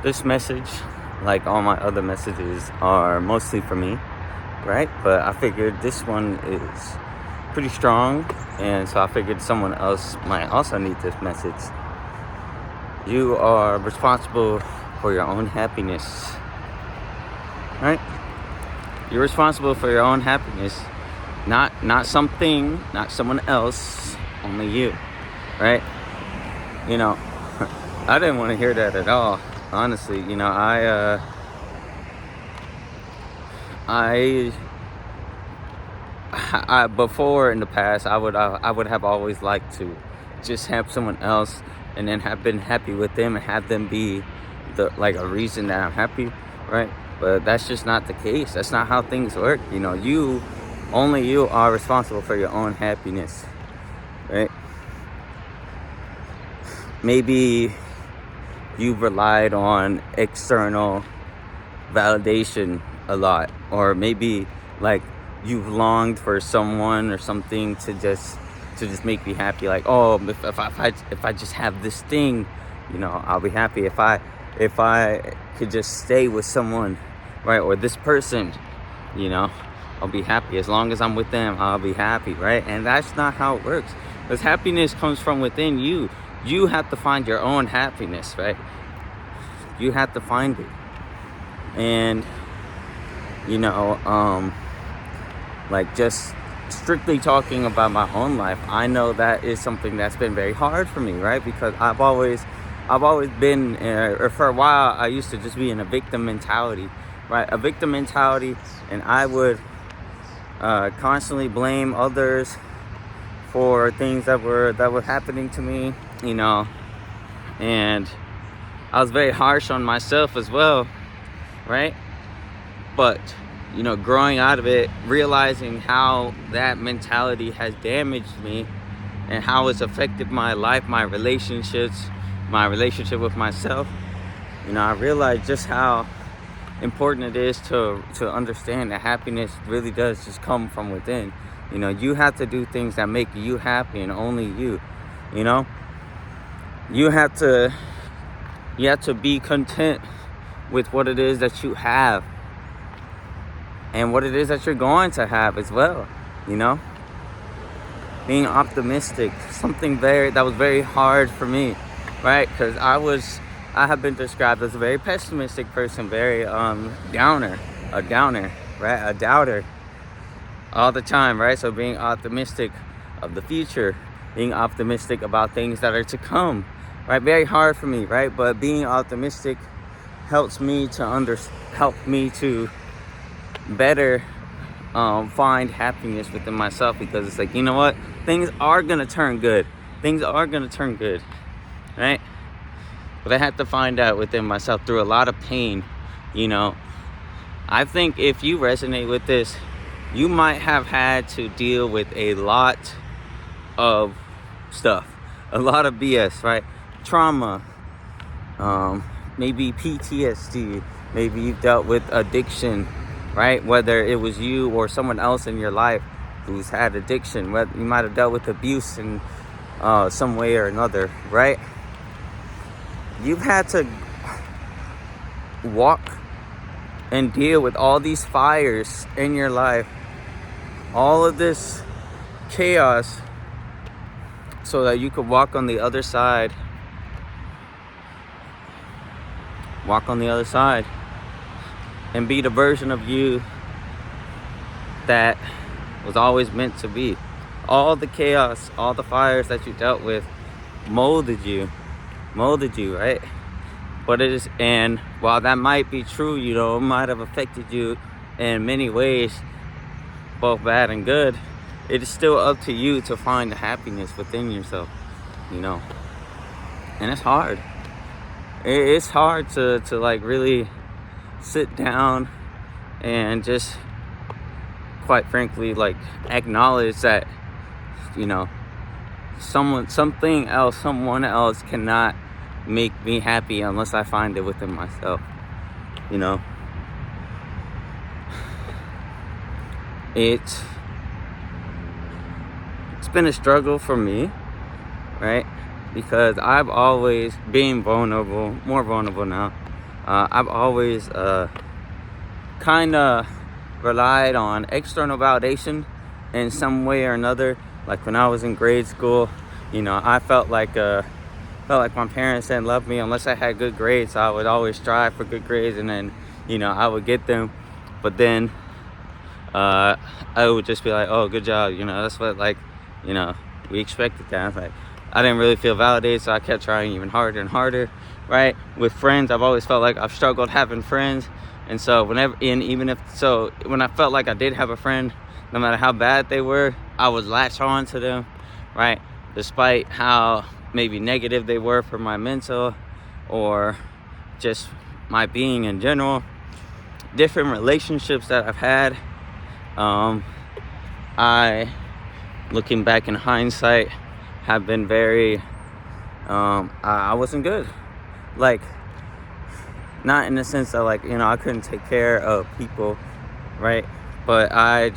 This message, like all my other messages, are mostly for me, right? But I figured this one is pretty strong, and so I figured someone else might also need this message. You are responsible for your own happiness, right? You're responsible for your own happiness, not something, not someone else, only you, right? You know, I didn't want to hear that at all. Honestly, I before in the past, I would have always liked to just have someone else, and then have been happy with them and have them be a reason that I'm happy, right? But that's just not the case. That's not how things work. Only you are responsible for your own happiness, right? Maybe you've relied on external validation a lot, or maybe like you've longed for someone or something to just make me happy. Like, oh, if I just have this thing, I'll be happy. If I could just stay with someone, right, or this person, I'll be happy. As long as I'm with them, I'll be happy, right? And that's not how it works. Because happiness comes from within you. You have to find your own happiness, right? You have to find it. And just strictly talking about my own life, I know that is something that's been very hard for me, right? Because I've always been, or for a while, I used to just be in a victim mentality, right? A victim mentality, and I would constantly blame others for things that were happening to me, and I was very harsh on myself as well, right? But growing out of it, realizing how that mentality has damaged me and how it's affected my life, my relationships, my relationship with myself, I realized just how important it is to understand that happiness really does just come from within. You have to do things that make you happy, and only you. You have to be content with what it is that you have, and what it is that you're going to have as well. Being optimistic, something that was very hard for me, right? Because I have been described as a very pessimistic person, very downer, right? A doubter all the time, right? So being optimistic of the future, being optimistic about things that are to come, right? Very hard for me, right? But being optimistic helps me to better find happiness within myself, because it's like, you know what? Things are gonna turn good. Right? But I had to find out within myself through a lot of pain. I think if you resonate with this, you might have had to deal with a lot of stuff, a lot of BS, right? Trauma, maybe PTSD, maybe you've dealt with addiction, right? Whether it was you or someone else in your life who's had addiction, whether you might have dealt with abuse in some way or another, right? You've had to walk and deal with all these fires in your life, all of this chaos, so that you could walk on the other side and be the version of you that was always meant to be. All the chaos, all the fires that you dealt with molded you, right? And while that might be true, it might have affected you in many ways, both bad and good, it is still up to you to find the happiness within yourself, and it's hard. It's hard to really sit down and just, quite frankly, acknowledge that someone else cannot make me happy unless I find it within myself. It's been a struggle for me, right? Because I've always been more vulnerable now, I've always kind of relied on external validation in some way or another. Like when I was in grade school, I felt like my parents didn't love me unless I had good grades. So I would always strive for good grades, and then I would get them. But then I would just be like, oh, good job, that's what, like, we expected that. I was like, I didn't really feel validated, so I kept trying even harder and harder, right? With friends, I've always felt like I've struggled having friends. And so when I felt like I did have a friend, no matter how bad they were, I would latch on to them, right? Despite how maybe negative they were for my mental or just my being in general. Different relationships that I've had, I, looking back in hindsight, have been very, I wasn't good. Like, not in the sense that, like, I couldn't take care of people, right? But I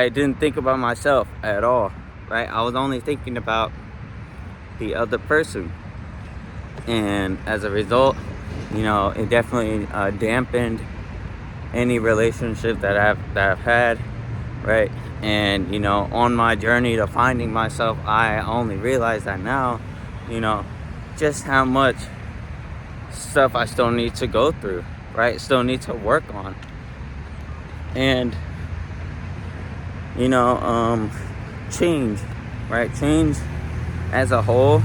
didn't think about myself at all, right? I was only thinking about the other person. And as a result, it definitely dampened any relationship that I've had, right? And on my journey to finding myself, I only realize that now, just how much stuff I still need to go through, right? Still need to work on. And change, right? Change as a whole,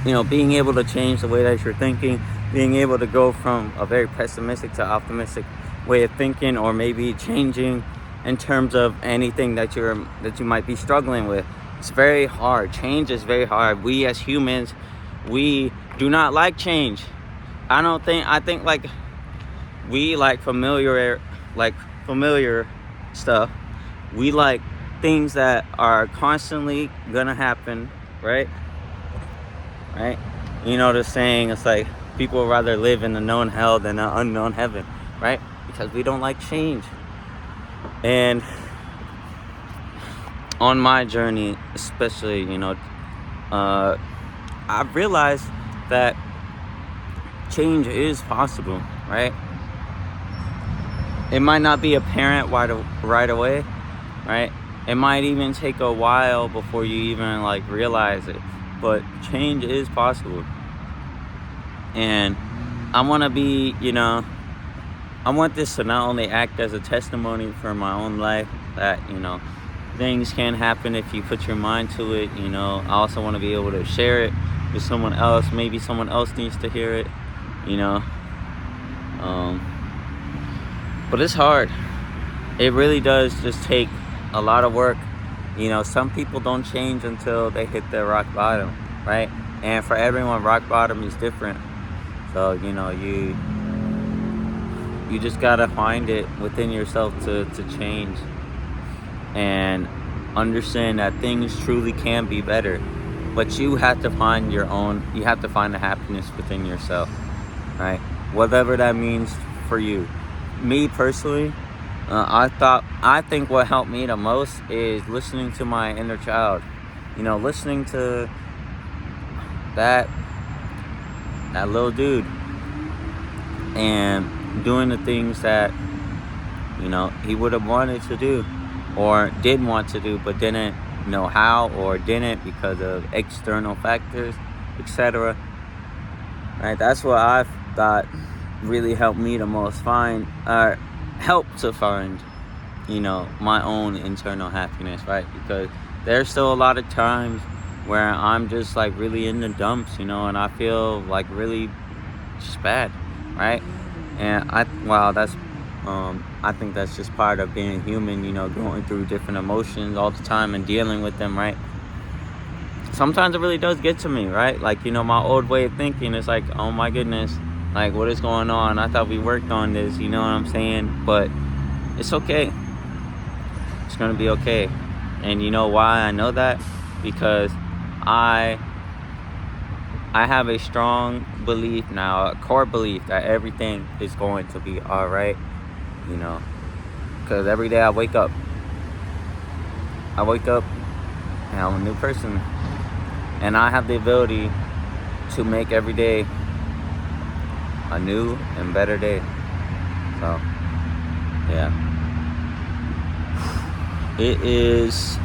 being able to change the way that you're thinking, being able to go from a very pessimistic to optimistic way of thinking, or maybe changing in terms of anything that you might be struggling with. It's very hard. Change is very hard. We as humans, we do not like change. I think like we like familiar stuff. We like things that are constantly gonna happen, right? Right? The saying, it's like people would rather live in the known hell than an unknown heaven, right? Because we don't like change. And on my journey, especially, I've realized that change is possible, right? It might not be apparent right away, right? It might even take a while before you even like realize it, but change is possible. And I want to be, I want this to not only act as a testimony for my own life that, things can happen if you put your mind to it. I also want to be able to share it with someone else. Maybe someone else needs to hear it, but it's hard. It really does just take a lot of work. Some people don't change until they hit their rock bottom, right? And for everyone, rock bottom is different. So, you just gotta find it within yourself to change and understand that things truly can be better. But you have to find the happiness within yourself, right? Whatever that means for you. Me personally, I think what helped me the most is listening to my inner child. Listening to that little dude and doing the things that he would have wanted to do or did want to do but didn't know how, or didn't because of external factors, etc. Right? That's what I've thought really helped me the most help to find my own internal happiness, right? Because there's still a lot of times where I'm just like really in the dumps, and I feel like really just bad, right? And I think that's just part of being human, going through different emotions all the time and dealing with them, right? Sometimes it really does get to me, right? Like, my old way of thinking is like, oh my goodness, like, what is going on? I thought we worked on this, you know what I'm saying? But it's okay. It's gonna be okay. And you know why I know that? Because I have a strong belief now, a core belief that everything is going to be all right, because every day I wake up and I'm a new person, and I have the ability to make every day a new and better day. So, yeah. It is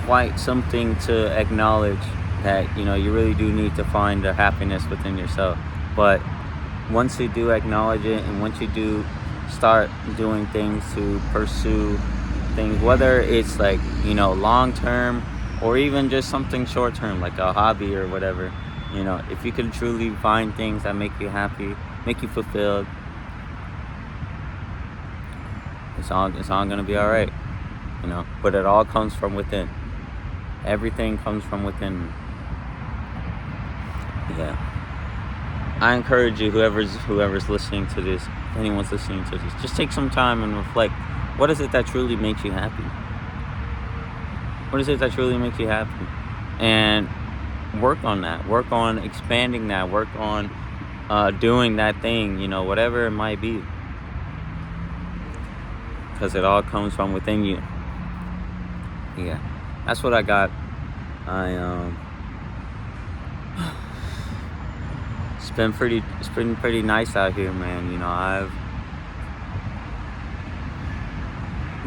quite something to acknowledge that, you really do need to find the happiness within yourself. But once you do acknowledge it, and once you do start doing things to pursue things, whether it's like, long term or even just something short term, like a hobby or whatever, if you can truly find things that make you happy, make you fulfilled, it's all gonna be all right. But it all comes from within. Everything comes from within. Yeah. I encourage you, whoever's listening to this, if anyone's listening to this, just take some time and reflect. What is it that truly makes you happy? What is it that truly makes you happy? And work on that. Work on expanding that. Work on doing that thing, whatever it might be. Because it all comes from within you. Yeah. That's what I got. It's been pretty nice out here, man. I've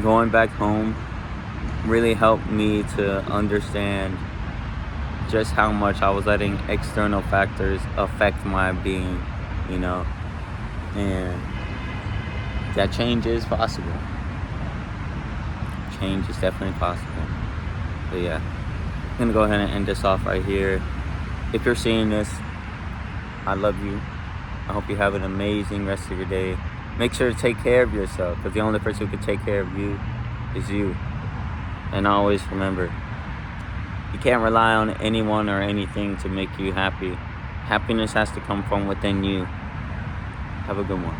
going back home really helped me to understand just how much I was letting external factors affect my being, and that change is possible. Change is definitely possible. But yeah, I'm gonna go ahead and end this off right here. If you're seeing this, I love you. I hope you have an amazing rest of your day. Make sure to take care of yourself, because the only person who can take care of you is you. And always remember, you can't rely on anyone or anything to make you happy. Happiness has to come from within you. Have a good one.